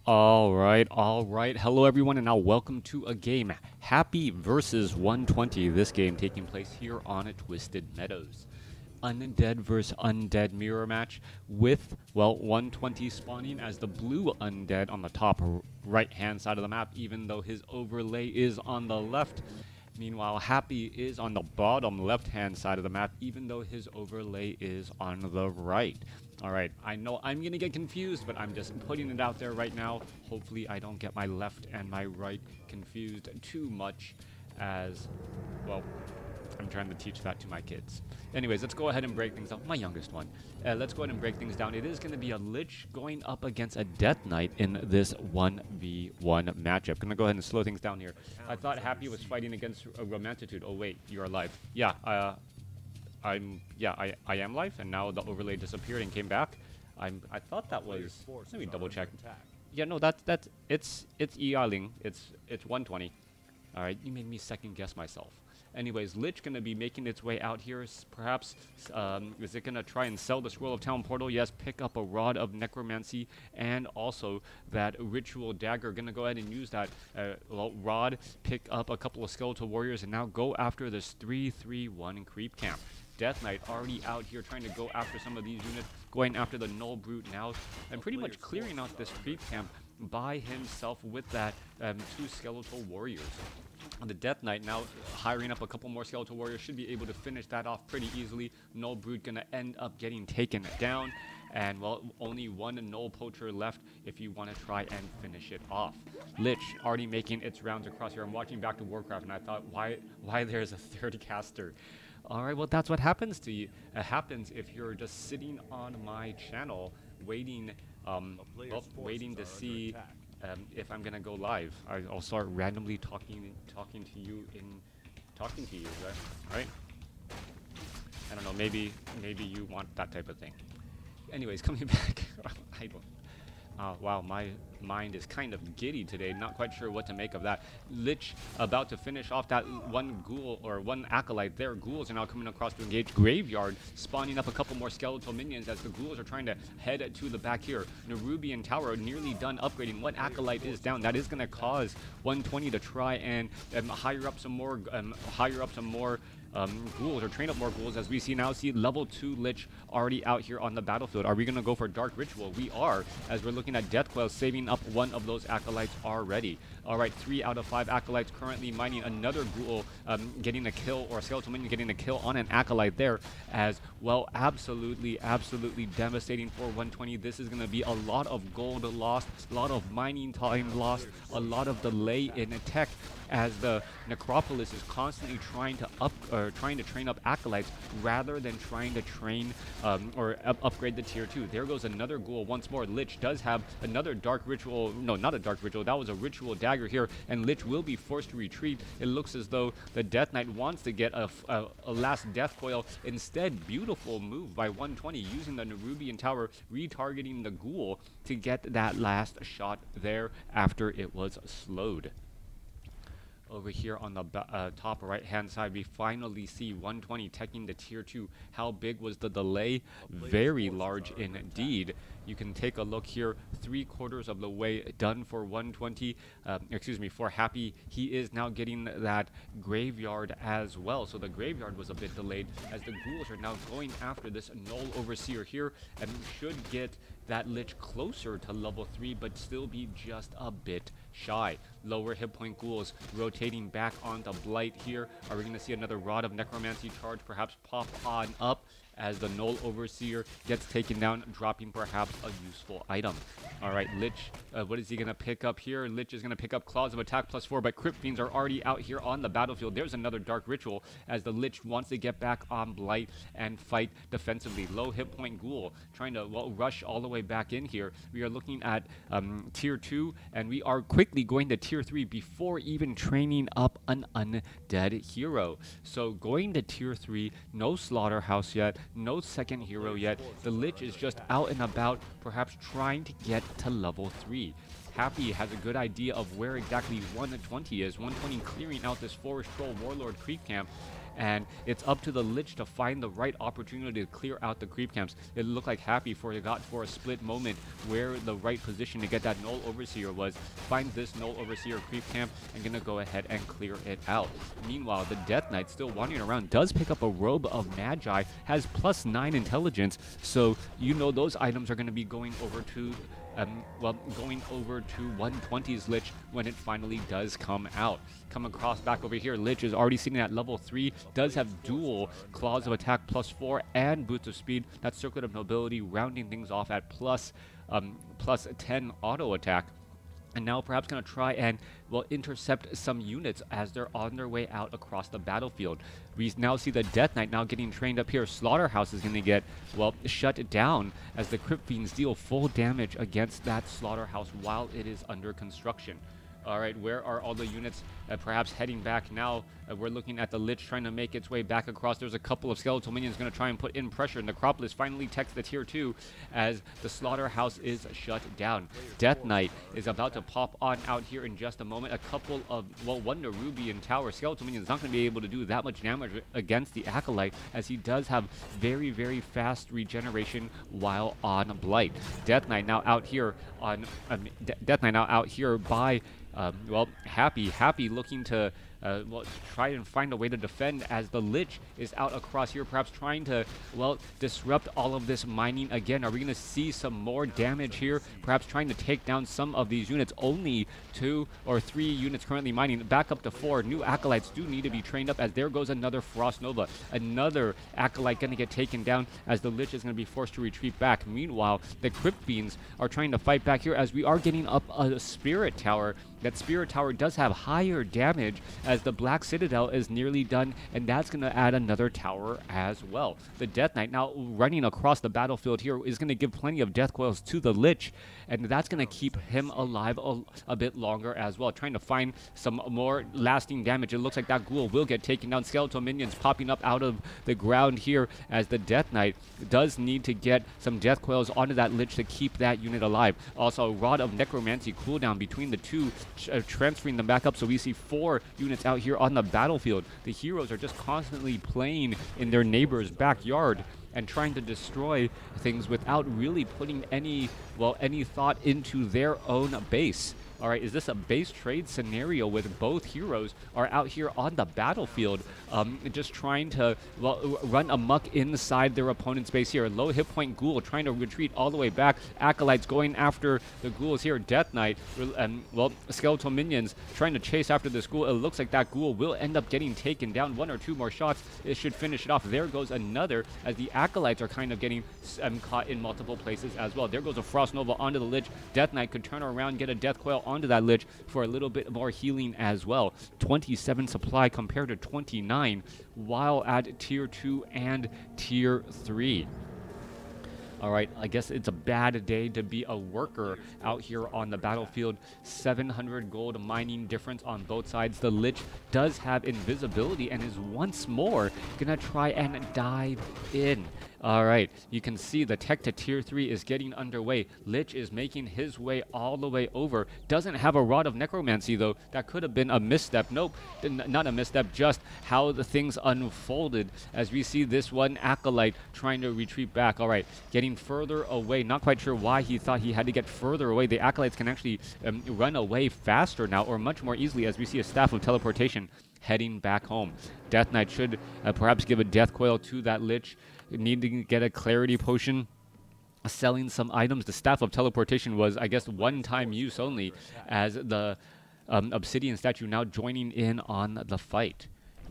All right. Hello, everyone, and now welcome to a game. Happy versus 120. This game taking place here on Twisted Meadows. Undead versus undead mirror match with, well, 120 spawning as the blue undead on the top right-hand side of the map, even though his overlay is on the left. Meanwhile, Happy is on the bottom left-hand side of the map, even though his overlay is on the right. Alright, I know I'm going to get confused, but I'm just putting it out there right now. Hopefully I don't get my left and my right confused too much as, well, I'm trying to teach that to my kids. Anyways, let's go ahead and break things down. My youngest one. Let's go ahead and break things down. It is going to be a Lich going up against a Death Knight in this 1v1 matchup. Going to go ahead and slow things down here. I thought Happy was fighting against a Romantitude. Oh wait, you're alive. Yeah, I am live, and now the overlay disappeared and came back. I thought that was. Let me double check. Yeah, no, it's Yaling. It's 120. All right, you made me second guess myself. Anyways, Lich gonna be making its way out here. Perhaps is it gonna try and sell the Scroll of Town Portal? Yes, pick up a Rod of Necromancy and also that Ritual Dagger. Gonna go ahead and use that Rod, pick up a couple of Skeletal Warriors, and now go after this 3-3-1 creep camp. Death Knight already out here trying to go after some of these units, going after the Null Brute now, and pretty much clearing out this creep camp by himself with that 2 Skeletal Warriors. The Death Knight now hiring up a couple more Skeletal Warriors should be able to finish that off pretty easily. Null Brute gonna end up getting taken down, and well, only one Null Poacher left if you want to try and finish it off. Lich already making its rounds across here. I'm watching back to WarCraft, and I thought, why there's a third caster? All right, well, that's what happens to you. It happens if you're just sitting on my channel waiting, waiting to see if I'm gonna go live. I'll start randomly talking to you, right? I don't know. Maybe you want that type of thing. Anyways, coming back. I don't. Wow, my mind is kind of giddy today. Not quite sure what to make of that. Lich about to finish off that one ghoul or one acolyte there. Ghouls are now coming across to engage. Graveyard spawning up a couple more skeletal minions as the ghouls are trying to head to the back here. Nerubian Tower nearly done upgrading. One acolyte is down. That is going to cause 120 to try and hire up some more ghouls, or train up more ghouls, as we see level 2 Lich already out here on the battlefield. Are we going to go for Dark Ritual? We are, as we're looking at Death Coil saving up one of those acolytes already. Alright, 3 out of 5 acolytes currently mining. Another ghoul getting a kill, or a skeletal minion getting a kill on an acolyte there, as well. Absolutely devastating for 120. This is going to be a lot of gold lost, a lot of mining time lost, a lot of delay in tech, as the Necropolis is constantly trying to train up acolytes rather than trying to train upgrade the tier 2. There goes another ghoul once more. Lich does have another Dark Ritual. No, not a Dark Ritual. That was a Ritual Dagger here, and Lich will be forced to retreat. It looks as though the Death Knight wants to get a last Death Coil. Instead, beautiful move by 120 using the Nerubian Tower, retargeting the ghoul to get that last shot there after it was slowed. Over here on the top right hand side, we finally see 120 teching the tier 2. How big was the delay? Very large indeed. You can take a look here, 3/4 of the way done for 120, for Happy. He is now getting that Graveyard as well. So the Graveyard was a bit delayed, as the ghouls are now going after this Null Overseer here, and should get that Lich closer to level 3, but still be just a bit shy. Lower hit point ghouls rotating back onto Blight here. Are we going to see another Rod of Necromancy charge perhaps pop on up as the Null Overseer gets taken down, dropping perhaps a useful item? Alright, Lich, what is he going to pick up here? Lich is going to pick up Claws of Attack +4, but Crypt Fiends are already out here on the battlefield. There's another Dark Ritual, as the Lich wants to get back on Blight and fight defensively. Low hit point ghoul trying to, well, rush all the way back in here. We are looking at tier 2, and we are quickly going to tier 3 before even training up an undead hero. So going to tier 3, no Slaughterhouse yet, no second hero yet. The Lich is just out and about, perhaps trying to get to level 3. Happy has a good idea of where exactly 120 is. 120 clearing out this Forest Troll Warlord creep camp, and it's up to the Lich to find the right opportunity to clear out the creep camps. It looked like Happy for a split moment where the right position to get that Null Overseer was. Finds this Null Overseer creep camp and gonna go ahead and clear it out. Meanwhile, the Death Knight still wandering around, does pick up a Robe of Magi, has +9 intelligence, so you know those items are gonna be going over to going over to 120's Lich when it finally does come out. Come across back over here, Lich is already sitting at level 3, does have dual Claws of Attack +4 and Boots of Speed. That Circlet of Nobility rounding things off at +10 auto attack. And now perhaps going to try and, well, intercept some units as they're on their way out across the battlefield. We now see the Death Knight now getting trained up here. Slaughterhouse is going to get, well, shut down as the Crypt Fiends deal full damage against that Slaughterhouse while it is under construction. All right, where are all the units perhaps heading back now? We're looking at the Lich trying to make its way back across. There's a couple of skeletal minions going to try and put in pressure. Necropolis finally techs the tier 2 as the Slaughterhouse is shut down. Death Knight is about to pop on out here in just a moment. A couple of, well, one Nerubian Tower. Skeletal minion is not going to be able to do that much damage against the Acolyte, as he does have very, very fast regeneration while on Blight. Death Knight now out here on Death Knight now out here by well, Happy looking to well, try and find a way to defend as the Lich is out across here, perhaps trying to, well, disrupt all of this mining again. Are we going to see some more damage here? Perhaps trying to take down some of these units. Only 2 or 3 units currently mining, back up to 4. New Acolytes do need to be trained up, as there goes another Frost Nova. Another Acolyte going to get taken down as the Lich is going to be forced to retreat back. Meanwhile, the Crypt Fiends are trying to fight back here as we are getting up a Spirit Tower. That Spirit Tower does have higher damage as the Black Citadel is nearly done, and that's going to add another tower as well. The Death Knight now running across the battlefield here is going to give plenty of death coils to the Lich, and that's going to keep him alive a bit longer as well, trying to find some more lasting damage. It looks like that Ghoul will get taken down. Skeletal minions popping up out of the ground here as the Death Knight does need to get some death coils onto that Lich to keep that unit alive. Also, Rod of Necromancy cooldown between the two, transferring them back up, so we see 4 units out here on the battlefield. The heroes are just constantly playing in their neighbor's backyard and trying to destroy things without really putting any thought into their own base. All right, is this a base trade scenario with both heroes are out here on the battlefield, just trying to, well, run amok inside their opponent's base here? Low hit point Ghoul trying to retreat all the way back. Acolytes going after the Ghouls here. Death Knight, well, skeletal minions trying to chase after this Ghoul. It looks like that Ghoul will end up getting taken down. 1 or 2 more shots, it should finish it off. There goes another, as the Acolytes are kind of getting caught in multiple places as well. There goes a Frost Nova onto the Lich. Death Knight could turn around, get a death coil onto that Lich for a little bit more healing as well. 27 supply compared to 29 while at tier 2 and tier 3. All right, I guess it's a bad day to be a worker out here on the battlefield. 700 gold mining difference on both sides. The Lich does have invisibility and is once more gonna try and dive in. All right, you can see the tech to tier 3 is getting underway. Lich is making his way all the way over. Doesn't have a Rod of Necromancy, though. That could have been a misstep. Nope, not a misstep, just how the things unfolded as we see this one Acolyte trying to retreat back. All right, getting further away. Not quite sure why he thought he had to get further away. The Acolytes can actually run away faster now, or much more easily, as we see a Staff of Teleportation heading back home. Death Knight should perhaps give a death coil to that Lich. Need to get a clarity potion, selling some items. The Staff of Teleportation was, I guess, one-time use only, as the Obsidian statue now joining in on the fight.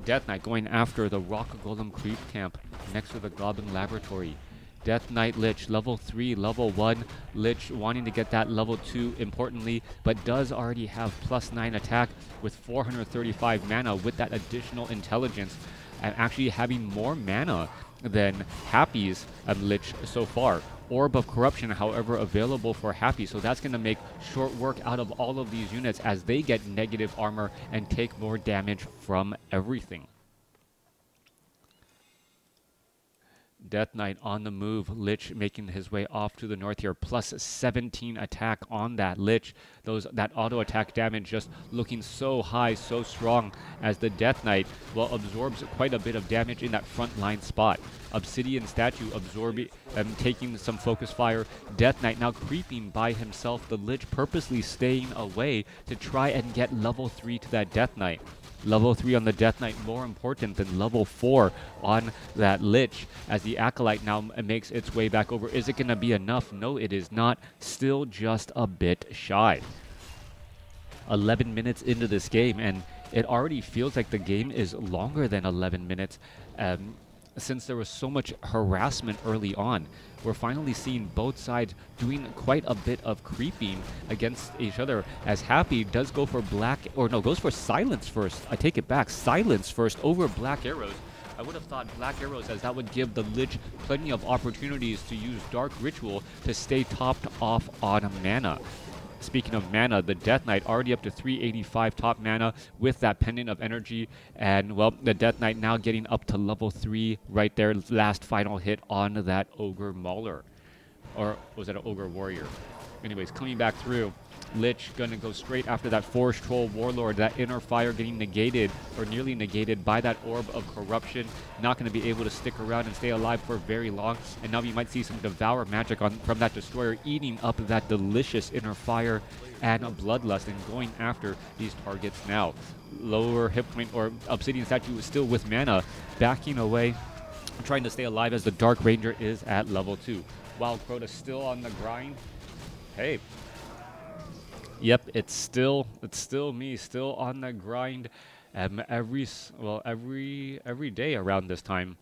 Death Knight going after the Rock Golem Creep Camp next to the Goblin Laboratory. Death Knight Lich, level 3, level 1. Lich wanting to get that level 2, importantly, but does already have +9 attack with 435 mana with that additional intelligence, and actually having more mana than Happy's Lich so far. Orb of Corruption, however, available for Happy, so that's going to make short work out of all of these units as they get negative armor and take more damage from everything. Death Knight on the move. Lich making his way off to the north here. Plus 17 attack on that Lich. That auto attack damage just looking so high, so strong as the Death Knight, well, absorbs quite a bit of damage in that front line spot. Obsidian Statue absorbing, taking some focus fire. Death Knight now creeping by himself. The Lich purposely staying away to try and get level 3 to that Death Knight. Level 3 on the Death Knight more important than level 4 on that Lich, as the Acolyte now makes its way back over. Is it going to be enough? No, it is not. Still just a bit shy. 11 minutes into this game, and it already feels like the game is longer than 11 minutes. Since there was so much harassment early on, we're finally seeing both sides doing quite a bit of creeping against each other, as Happy does go for goes for silence first. I take it back, silence first over black arrows. I would have thought black arrows, as that would give the Lich plenty of opportunities to use Dark Ritual to stay topped off on mana. Speaking of mana, the Death Knight already up to 385 top mana with that Pendant of Energy. And, well, the Death Knight now getting up to level 3 right there. Last final hit on that Ogre Mauler. Or was that an Ogre Warrior? Anyways, coming back through. Lich gonna go straight after that Forest Troll Warlord. That Inner Fire getting negated, or nearly negated, by that Orb of Corruption. Not gonna be able to stick around and stay alive for very long. And now we might see some Devour magic from that Destroyer, eating up that delicious Inner Fire and Bloodlust, and going after these targets now. Lower hit point, or Obsidian Statue is still with mana, backing away, trying to stay alive as the Dark Ranger is at level 2. While Crota still on the grind. Hey. Yep, it's still me, still on the grind. Every day around this time.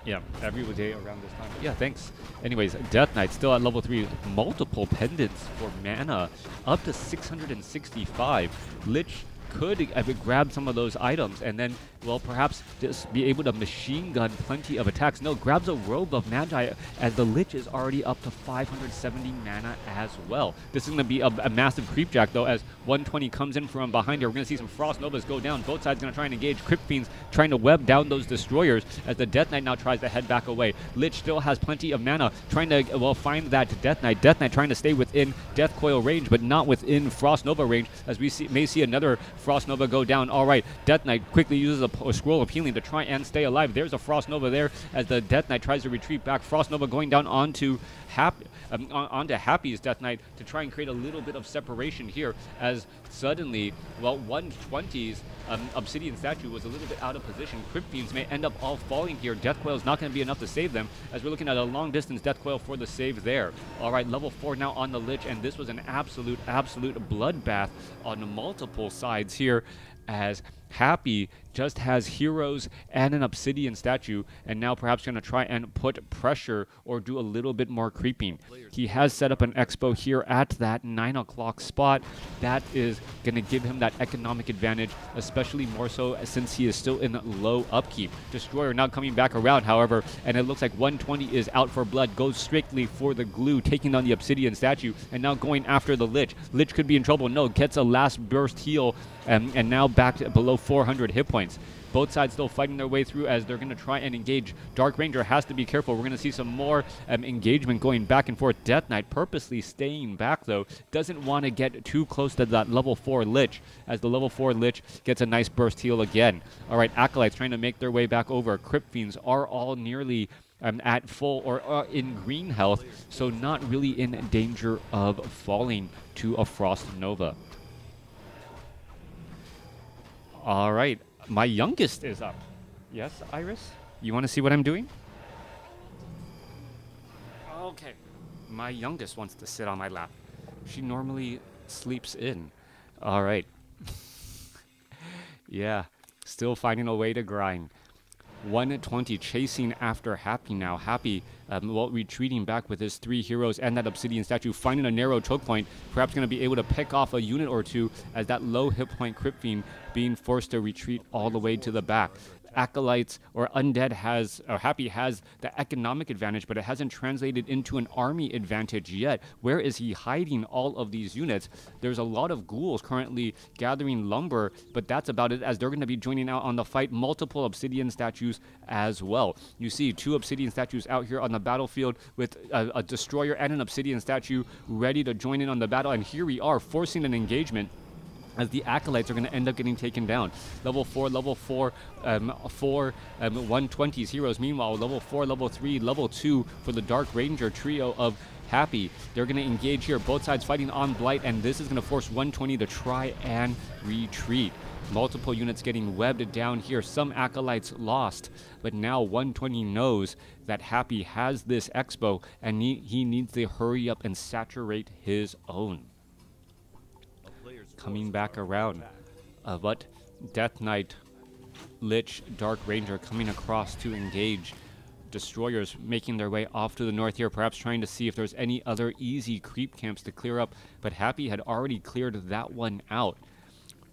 Yeah, every day around this time. Yeah, thanks. Anyways, Death Knight still at level 3. Multiple pendants for mana, up to 665. Lich could grab some of those items and then, well, perhaps just be able to machine gun plenty of attacks. No, grabs a Robe of Magi, as the Lich is already up to 570 mana as well. This is going to be a massive creep jack, though, as 120 comes in from behind here. We're going to see some Frost Novas go down. Both sides going to try and engage. Crypt Fiends trying to web down those Destroyers, as the Death Knight now tries to head back away. Lich still has plenty of mana, trying to, well, find that Death Knight. Death Knight trying to stay within Death Coil range, but not within Frost Nova range, as we may see another Frost Nova go down. All right, Death Knight quickly uses a Scroll of Healing to try and stay alive. There's a Frost Nova there, as the Death Knight tries to retreat back. Frost Nova going down onto Happy's Death Knight to try and create a little bit of separation here, as suddenly, well, 120's Obsidian Statue was a little bit out of position. Crypt Fiends may end up all falling here. Death Coil is not going to be enough to save them, as we're looking at a long distance Death Coil for the save there. All right, level 4 now on the Lich, and this was an absolute bloodbath on multiple sides here, as Happy just has heroes and an Obsidian Statue, and now perhaps going to try and put pressure or do a little bit more creeping. He has set up an expo here at that 9 o'clock spot. That is going to give him that economic advantage, especially more so since he is still in low upkeep. Destroyer now coming back around, however, and it looks like 120 is out for blood, goes strictly for the glue, taking on the Obsidian Statue, and now going after the Lich. Lich could be in trouble. No, gets a last burst heal, and now back to below 400 hit points. Both sides still fighting their way through, as they're going to try and engage. Dark Ranger has to be careful. We're going to see some more engagement going back and forth. Death Knight purposely staying back, though. Doesn't want to get too close to that level 4 Lich, as the level 4 Lich gets a nice burst heal again. All right, Acolytes trying to make their way back over. Crypt Fiends are all nearly at full or in green health, so not really in danger of falling to a Frost Nova. All right, my youngest is up. Yes, Iris? You want to see what I'm doing? Okay. My youngest wants to sit on my lap. She normally sleeps in. All right. Yeah, still finding a way to grind. 120 chasing after Happy now. Happy, well, retreating back with his 3 heroes and that Obsidian Statue, finding a narrow choke point, perhaps going to be able to pick off a unit or two, as that low hit point Crypt Fiend being forced to retreat all the way to the back. Acolytes or Undead has, or Happy has the economic advantage, but it hasn't translated into an army advantage yet. Where is he hiding all of these units? There's a lot of ghouls currently gathering lumber, but that's about it, as they're going to be joining out on the fight. Multiple obsidian statues as well. You see 2 obsidian statues out here on the battlefield with a destroyer and an obsidian statue ready to join in on the battle, and here we are forcing an engagement as the Acolytes are going to end up getting taken down. Level 4, 120s heroes. Meanwhile, level 4, level 3, level 2 for the Dark Ranger trio of Happy. They're going to engage here, both sides fighting on Blight, and this is going to force 120 to try and retreat. Multiple units getting webbed down here. Some Acolytes lost, but now 120 knows that Happy has this expo, and he needs to hurry up and saturate his own. Coming back around, but Death Knight, Lich, Dark Ranger coming across to engage. Destroyers making their way off to the north here, perhaps trying to see if there's any other easy creep camps to clear up, but Happy had already cleared that one out.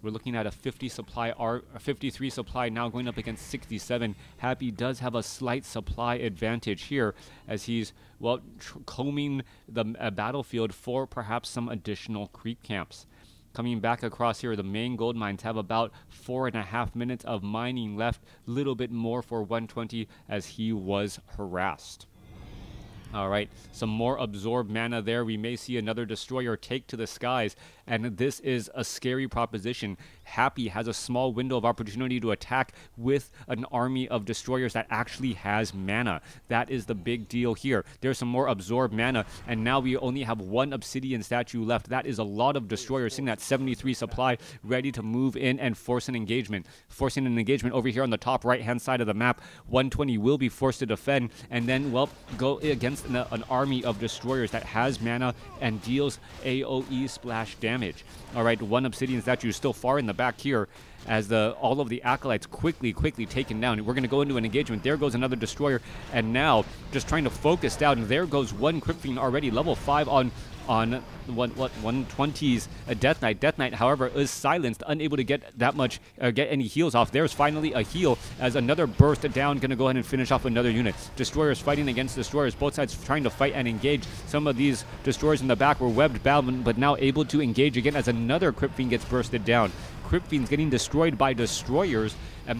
We're looking at a 50 supply, 53 supply now going up against 67. Happy does have a slight supply advantage here, as he's, well, combing the battlefield for perhaps some additional creep camps. Coming back across here, the main gold mines have about 4.5 minutes of mining left. Little bit more for 120 as he was harassed. All right, some more absorb mana there. We may see another destroyer take to the skies, and this is a scary proposition. Happy has a small window of opportunity to attack with an army of destroyers that actually has mana. That is the big deal here. There's some more absorb mana, and now we only have 1 obsidian statue left. That is a lot of destroyers, seeing that 73 supply ready to move in and force an engagement. Forcing an engagement over here on the top right-hand side of the map. 120 will be forced to defend, and then, well, go against an army of destroyers that has mana and deals AoE splash damage. All right, 1 obsidian statue is still far in the back here, as all of the Acolytes quickly taken down. We're going to go into an engagement. There goes another destroyer, and now just trying to focus down. And there goes 1 Crypt Fiend already, level 5 on 120's Death Knight. Death Knight, however, is silenced, unable to get that much, get any heals off. There's finally a heal as another burst down, going to go ahead and finish off another unit. Destroyers fighting against destroyers, both sides trying to fight and engage. Some of these destroyers in the back were webbed bound, but now able to engage again as another Crypt Fiend gets bursted down. Crypt Fiends getting destroyed by destroyers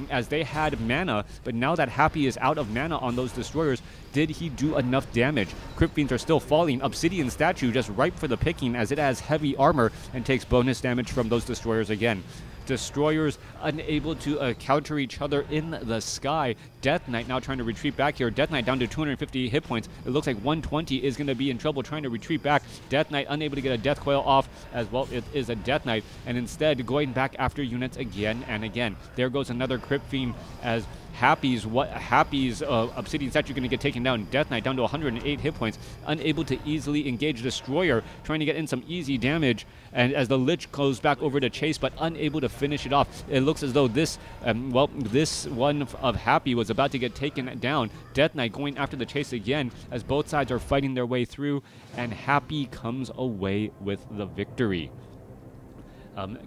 as they had mana, but now that Happy is out of mana on those destroyers, did he do enough damage? Crypt Fiends are still falling. Obsidian statue just ripe for the picking, as it has heavy armor and takes bonus damage from those destroyers again. Destroyers unable to counter each other in the sky. Death Knight now trying to retreat back here. Death Knight down to 250 hit points. It looks like 120 is going to be in trouble trying to retreat back. Death Knight unable to get a Death Coil off, as well it is a Death Knight, and instead going back after units again and again. There goes another Crypt Fiend as Happy's Obsidian statue going to get taken down. Death Knight down to 108 hit points, unable to easily engage Destroyer, trying to get in some easy damage, and as the Lich goes back over to chase, but unable to finish it off. It looks as though this, this one of Happy was about to get taken down. Death Knight going after the chase again, as both sides are fighting their way through, and Happy comes away with the victory.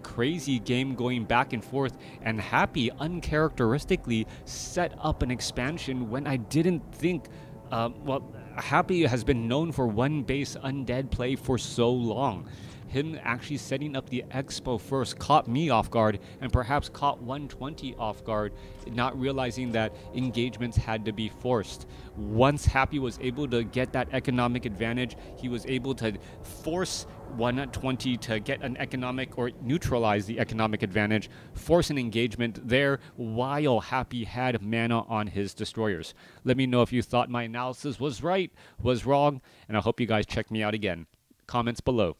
Crazy game going back and forth, and Happy uncharacteristically set up an expansion when I didn't think, Happy has been known for 1 base undead play for so long. Him actually setting up the expo first caught me off guard, and perhaps caught 120 off guard, not realizing that engagements had to be forced. Once Happy was able to get that economic advantage, he was able to force 120 to get an economic, or neutralize the economic advantage, force an engagement there while Happy had mana on his destroyers. Let me know if you thought my analysis was right, was wrong, and I hope you guys check me out again. Comments below.